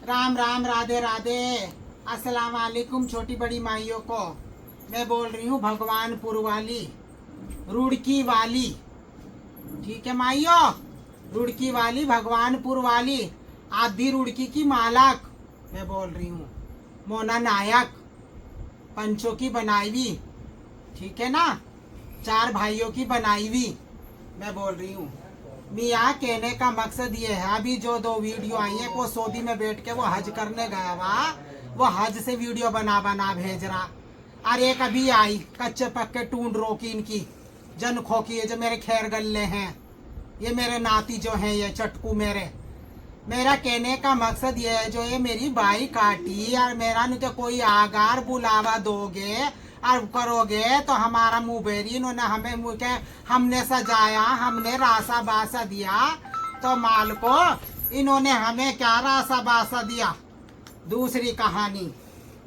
राम राम, राधे राधे, अस्सलाम वालेकुम छोटी बड़ी माइयों को। मैं बोल रही हूँ भगवानपुर वाली, रुड़की वाली। ठीक है माइयों, रुड़की वाली, भगवानपुर वाली, आधी रुड़की की मालक मैं बोल रही हूँ। मोना नायक, पंचों की बनाई हुई, ठीक है ना, 4 भाइयों की बनाई हुई मैं बोल रही हूँ। मियाँ कहने का मकसद ये है, अभी जो 2 वीडियो आई है, वो सऊदी में बैठ के वो हज करने गया हुआ, वो हज से वीडियो बना बना भेज रहा। और एक अभी आई कच्चे पक्के टूंड रोकी इनकी जन खोकी, जो मेरे खैर गल्ले हैं, ये मेरे नाती जो हैं, ये चटकू मेरा कहने का मकसद ये है, जो ये मेरी बाई काटी और मेरा नहीं तो कोई आगार बुलावा दोगे और करोगे तो हमारा मुँह बेरी, इन्होंने हमें मुँह के हमने सजाया, हमने रासा बासा दिया, तो माल को इन्होंने हमें क्या रासा बासा दिया। दूसरी कहानी,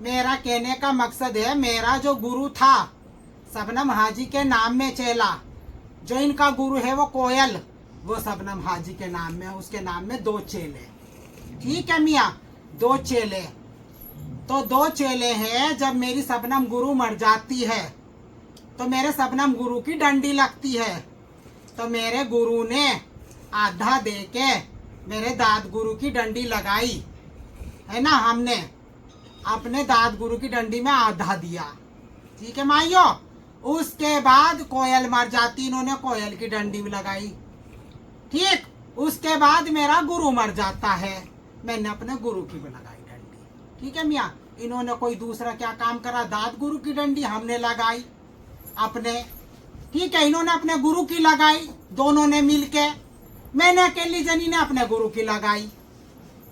मेरा कहने का मकसद है, मेरा जो गुरु था शबनम हाजी के नाम में चेला, जो इनका गुरु है वो कोयल, वो शबनम हाजी के नाम में, उसके नाम में 2 चेले। ठीक है मियाँ, 2 चेले, तो 2 चेले हैं। जब मेरी शबनम गुरु मर जाती है तो मेरे शबनम गुरु की डंडी लगती है, तो मेरे गुरु ने आधा दे के मेरे दाद गुरु की डंडी लगाई है ना, हमने अपने दाद गुरु की डंडी में आधा दिया। ठीक है माइयो, उसके बाद कोयल मर जाती, इन्होंने कोयल की डंडी भी लगाई। ठीक, उसके बाद मेरा गुरु मर जाता है, मैंने अपने गुरु की भी लगाई डंडी। ठीक है मियाँ, इन्होंने कोई दूसरा क्या काम करा, दाद गुरु की डंडी हमने लगाई अपने। ठीक है, इन्होंने अपने गुरु की लगाई, दोनों ने मिलके, मैंने अकेली जनी ने अपने गुरु की लगाई।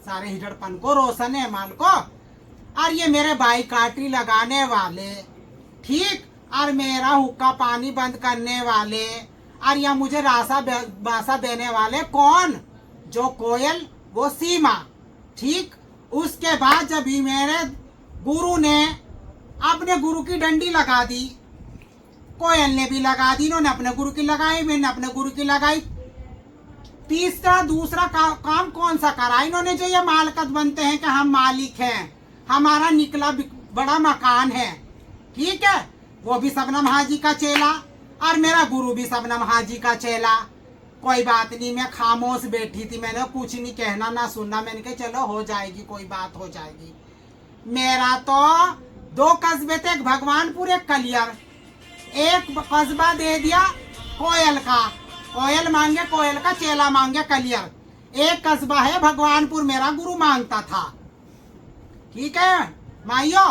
सारे हिजड़पन को रोशन है माल को। और ये मेरे भाई काटी लगाने वाले, ठीक, और मेरा हुक्का पानी बंद करने वाले, और या मुझे रासा बासा देने वाले कौन, जो कोयल, वो सीमा। ठीक, उसके बाद जब भी मेरे गुरु ने अपने गुरु की डंडी लगा दी, कोयल ने भी लगा दी, इन्होंने अपने गुरु की लगाई, मैंने अपने गुरु की लगाई। तीसरा दूसरा काम कौन सा करा इन्होंने, जो ये मालकत बनते हैं कि हम मालिक हैं, हमारा निकला बड़ा मकान है। ठीक है, वो भी शबनम हाजी का चेला और मेरा गुरु भी शबनम हाजी का चेला। कोई बात नहीं, मैं खामोश बैठी थी, मैंने कुछ नहीं कहना ना सुनना, मैंने कहा चलो हो जाएगी, कोई बात हो जाएगी। मेरा तो 2 कस्बे थे, एक भगवानपुर एक कलियर, एक कस्बा दे दिया कोयल का, कोयल मांगे कोयल का, चेला मांगे कलियर। एक कस्बा है भगवानपुर, मेरा गुरु मांगता था। ठीक है माइयो,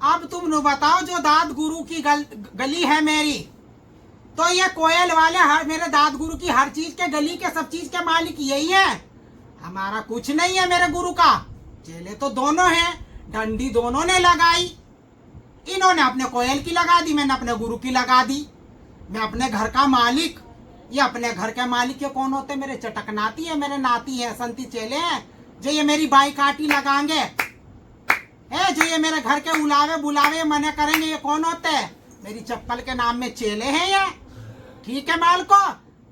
अब तुम लोग बताओ, जो दाद गुरु की गली है मेरी, तो ये कोयल वाले हर मेरे दाद गुरु की हर चीज के गली के सब चीज के मालिक यही है, हमारा कुछ नहीं है। मेरे गुरु का चेले तो दोनों हैं, डंडी दोनों ने लगाई, इन्होंने अपने कोयल की लगा दी, मैंने अपने गुरु की लगा दी। मैं अपने घर का मालिक, ये अपने घर के मालिक ये कौन होते, मेरे चटक नाती है, मेरे नाती है, संती चेले हैं, जो ये मेरी बाई काटी लगाएंगे है, जो ये मेरे घर के उलावे बुलावे मने करेंगे, ये कौन होते हैं, मेरी चप्पल के नाम में चेले हैं ये। ठीक है माल को,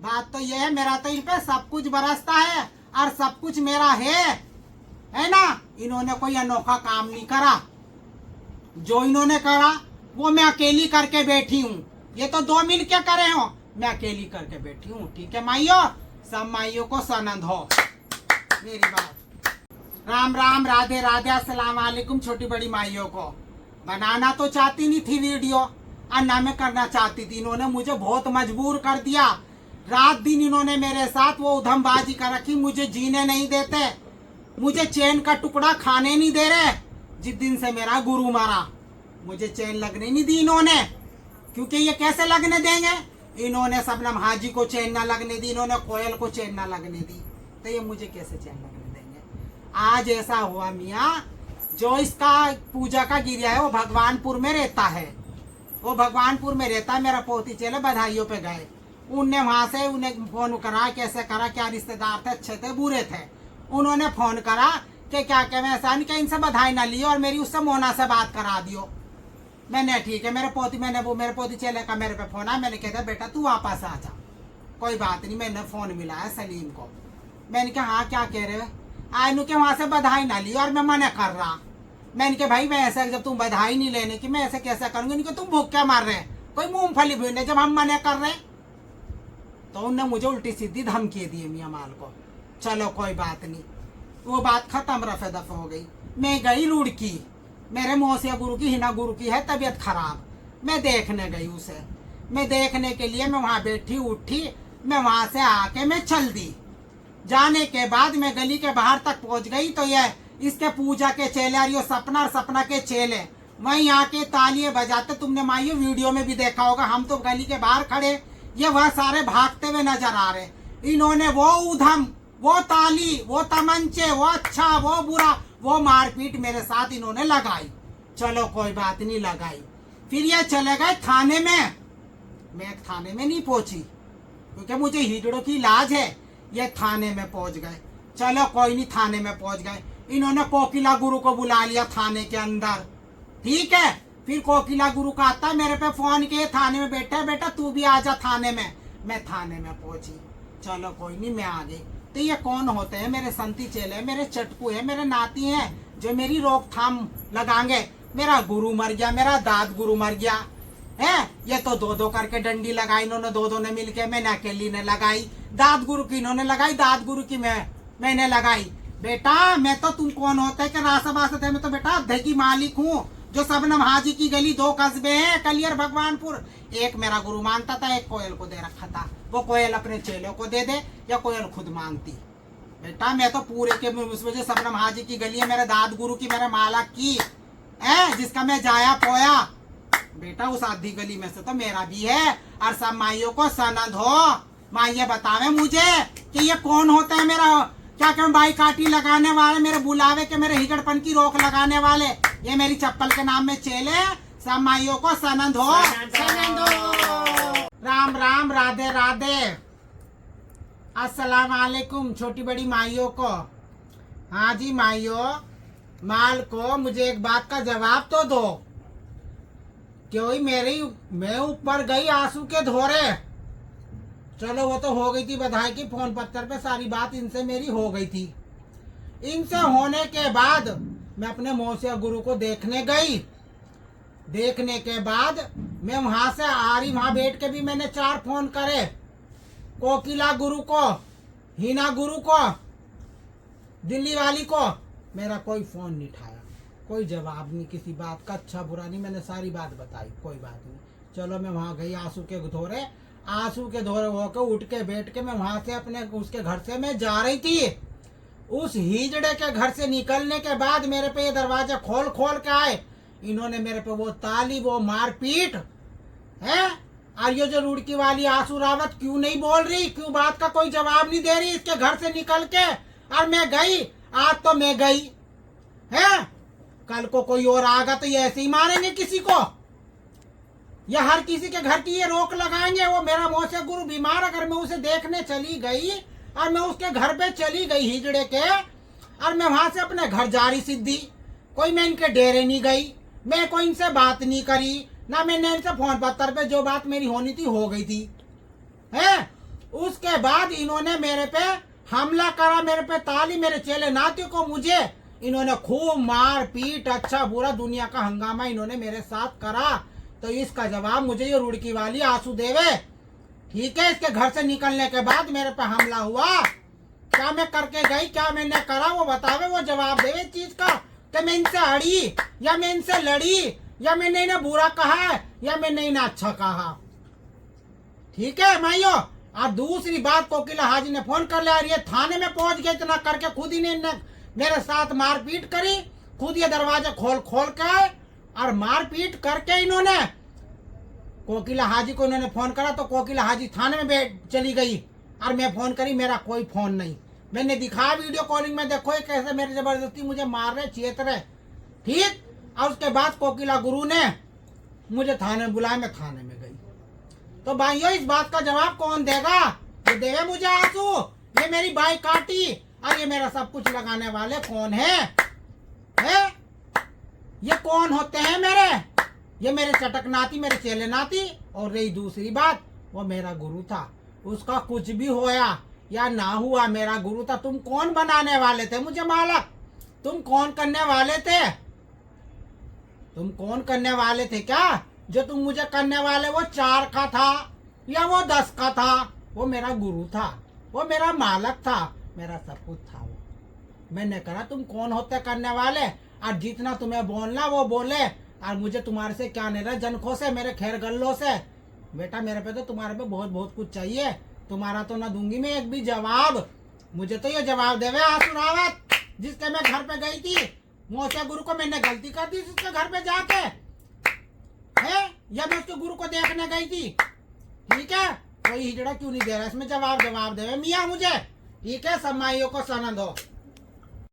बात तो ये है, मेरा तो इन पे सब कुछ बरसता है और सब कुछ मेरा है ना। इन्होंने कोई अनोखा काम नहीं करा, जो इन्होंने करा वो मैं अकेली करके बैठी हूँ, ये तो 2 मिल के करे हो, मैं अकेली करके बैठी हूँ। ठीक है माइयो, सब माइयों को सनंद हो मेरी बात। राम राम, राधे राधे, अस्सलाम वालेकुम छोटी बड़ी माइयों को। बनाना तो चाहती नहीं थी वीडियो और ना मैं करना चाहती थी, इन्होंने मुझे बहुत मजबूर कर दिया। रात दिन इन्होंने मेरे साथ वो उधमबाजी कर रखी, मुझे जीने नहीं देते, मुझे चैन का टुकड़ा खाने नहीं दे रहे। जिस दिन से मेरा गुरु मरा, मुझे चैन लगने नहीं दी इन्होंने, क्योंकि ये कैसे लगने देंगे, इन्होंने शबनम हाजी को चैन ना लगने दी, इन्होंने कोयल को चैन ना लगने दी, तो ये मुझे कैसे चैन लगने देंगे। आज ऐसा हुआ मियाँ, जो इसका पूजा का गिरिया है वो भगवानपुर में रहता है, वो भगवानपुर में रहता है। मेरा पोती चेले बधाइयों पे गए, उनने वहां से उन्हें फोन करा, कैसे करा, क्या रिश्तेदार थे, अच्छे थे बुरे थे, उन्होंने फोन करा कि क्या क्या, मैं ऐसा नहीं कि इनसे बधाई ना लियो और मेरी उससे मोना से बात करा दियो। मैंने ठीक है, मेरे पोती चेले का मेरे पे फोन आया, मैंने कहता बेटा तू वापस आ जा, कोई बात नहीं। मैंने फोन मिलाया सलीम को, मैंने कहा हाँ क्या कह रहे हो, आयनु के वहां से बधाई ना ली और मैं मना कर रहा। मैं इनके भाई मैं ऐसा जब तुम बधाई नहीं लेने की मैं ऐसे कैसा करूंगी, इनके तुम भूख क्या मार रहे हैं, कोई मूंगफली भूने जब हम मना कर रहे हैं। तो उनने मुझे उल्टी सीधी धमकी दी मियाँ माल को। चलो कोई बात नहीं, वो बात खत्म, रफे दफा हो गई। मैं गई रुड़की, मेरे मौसिया गुरु की हिना गुरु की है तबीयत खराब, मैं देखने गई उसे। मैं देखने के लिए मैं वहां बैठी उठी, मैं वहां से आके मैं चल दी। जाने के बाद मैं गली के बाहर तक पहुंच गई तो ये इसके पूजा के चेले और ये सपना और सपना के चेले वहीं आके तालियां बजाते, तुमने माइयो वीडियो में भी देखा होगा। हम तो गली के बाहर खड़े, ये वह सारे भागते हुए नजर आ रहे। इन्होंने वो उधम, वो ताली, वो तमंचे, वो अच्छा वो बुरा, वो मारपीट मेरे साथ इन्होंने लगाई। चलो कोई बात नहीं लगाई। फिर ये चले गए थाने में। मैं थाने में नहीं पहुंची क्योंकि मुझे हिजड़ों की इलाज है। ये थाने में पहुंच गए। चलो कोई नहीं, थाने में पहुंच गए। इन्होंने कोकिला गुरु को बुला लिया थाने के अंदर। ठीक है, फिर कोकिला गुरु का आता मेरे पे फोन किए, थाने में बैठे, बेटा तू भी आजा थाने में। मैं थाने में पहुंची। चलो कोई नहीं, मैं आ गई। तो ये कौन होते हैं? मेरे संती चेले, मेरे चटकू है, मेरे नाती हैं जो मेरी रोकथाम लगाएंगे। मेरा गुरु मर गया, मेरा दाद गुरु मर गया है। ये तो दो दो करके डंडी लगाई इन्होंने, दो ने मिलके, मैंने अकेली ने लगाई। दाद गुरु की इन्होंने लगाई, दाद गुरु की मैंने लगाई। बेटा मैं तो, तुम कौन होते हैं कि रासा बासत है? मैं तो बेटा अध्याय की मालिक हूँ। जो सबनम हाजी की गली 2 कस्बे हैं, कलियर भगवानपुर। एक मेरा गुरु मांगता था, एक कोयल को दे रखा था। वो कोयल अपने चेलों को दे दे या कोयल खुद मांगती। बेटा मैं तो पूरे के उसमें जो सबनम हाजी की गली है, मेरे दाद गुरु की, मेरे माला की है, जिसका मैं जाया पोया। बेटा उस आधी गली में से तो मेरा भी है। और सब माइयों को सनद हो, माइये बतावे मुझे कि ये कौन होता है। मेरा क्या कहूँ, बाई काटी लगाने वाले, मेरे बुलावे के, मेरे हिगड़पन की रोक लगाने वाले, ये मेरी चप्पल के नाम में चेले। सब माइयों को सनद हो, सनद हो। राम राम, राधे राधे, अस्सलाम वालेकुम छोटी बड़ी माइयों को। हाँ जी माइयों, माल को मुझे एक बात का जवाब तो दो। क्यों मैं ऊपर गई आंसू के धोरे। चलो वो तो हो गई थी बधाई की फोन पत्थर पे, सारी बात इनसे मेरी हो गई थी। इनसे होने के बाद मैं अपने मौसिया गुरु को देखने गई। देखने के बाद मैं वहां से आ रही, वहां बैठ के भी मैंने 4 फोन करे। कोकिला गुरु को, हिना गुरु को, दिल्ली वाली को, मेरा कोई फोन नहीं उठाया, कोई जवाब नहीं किसी बात का, अच्छा बुरा नहीं, मैंने सारी बात बताई, कोई बात नहीं। चलो मैं वहां गई आंसू के धोरे, आंसू के धोरे होकर उठ के बैठ के मैं वहां से अपने उसके घर से मैं जा रही थी। उस हिजड़े के घर से निकलने के बाद मेरे पे ये दरवाजा खोल खोल के आए। इन्होंने मेरे पे वो ताली, वो मारपीट है। और ये जो रुड़की वाली आंसू रावत क्यों नहीं बोल रही, क्यों बात का कोई जवाब नहीं दे रही इसके घर से निकल के। और मैं गई, आज तो मैं गई है, कल को कोई और आगा तो ये ऐसे ही मारेंगे किसी को। ये हर किसी के घर की ये रोक लगाएंगे। वो मेरा मौसिया गुरु बीमार, अगर मैं उसे देखने चली गई और मैं उसके घर पे चली गई हिजड़े के, और मैं वहां से अपने घर जा रही सीधी, कोई मैं इनके डेरे नहीं गई, मैं कोई इनसे बात नहीं करी, ना मैंने इनसे फोन पत्थर पे, जो बात मेरी होनी थी हो गई थी है। उसके बाद इन्होंने मेरे पे हमला करा, मेरे पे ताली, मेरे चेले नातियों को, मुझे इन्होंने खूब मार पीट, अच्छा बुरा दुनिया का हंगामा इन्होंने मेरे साथ करा। तो इसका जवाब मुझे ये रुड़की वाली आंसू देवे। ठीक है, इसके घर से निकलने के बाद मेरे पे हमला हुआ, क्या मैं करके गई, क्या मैंने करा, वो बतावे, वो जवाब देवे चीज का। कि मैं इनसे अड़ी या मैं इनसे लड़ी, या मैंने इन्हें बुरा कहा या मैंने इन्हें अच्छा कहा। ठीक है माइयो। और दूसरी बात, कोकिला हाजी ने फोन कर लिया, ये थाने में पहुंच गए, इतना करके खुद ही ने मेरे साथ मारपीट करी, खुद ये दरवाजा खोल खोल के आए और मारपीट करके इन्होंने कोकिला हाजी को इन्होंने फोन करा। तो कोकिला हाजी थाने में चली गई और मैं फोन करी, मेरा कोई फोन नहीं। मैंने दिखाया वीडियो कॉलिंग में, देखो ये कैसे मेरे जबरदस्ती मुझे मार रहे, चेत रहे। ठीक। और उसके बाद कोकिला गुरु ने मुझे थाने में बुलाया, मैं थाने में गई। तो भाइयों इस बात का जवाब कौन देगा? ये देवे मुझे आंसू, ये मेरी बाई काटी और ये मेरा सब कुछ लगाने वाले कौन है? ये कौन होते हैं मेरे? ये मेरे चटक नाती, मेरे चेले नाती। और रही दूसरी बात, वो मेरा गुरु था, उसका कुछ भी होया या ना हुआ मेरा गुरु था। तुम कौन बनाने वाले थे मुझे मालक? तुम कौन करने वाले थे? तुम कौन करने वाले थे क्या? जो तुम मुझे करने वाले वो 4 का था या वो 10 का था? वो मेरा गुरु था, वो मेरा मालक था, मेरा सब कुछ था वो। मैंने कहा तुम कौन होते करने वाले, और जितना तुम्हें बोलना वो बोले, और मुझे तुम्हारे से क्या नहीं रहा, जनखों से, मेरे खैर गल्लों से। बेटा मेरे पे तो तुम्हारे पे बहुत बहुत कुछ चाहिए, तुम्हारा तो ना दूंगी मैं एक भी जवाब। मुझे तो ये जवाब देवे आंसू रावत, जिसके मैं घर पे गई थी। मोसे गुरु को मैंने गलती कर दी जिसके घर पे जाके, है या मैं उसके गुरु को देखने गई थी? ठीक है, कोई हिजड़ा क्यों नहीं दे रहा इसमें? जवाब देवे मियाँ मुझे। ठीक है, सब माइयों को सनद हो।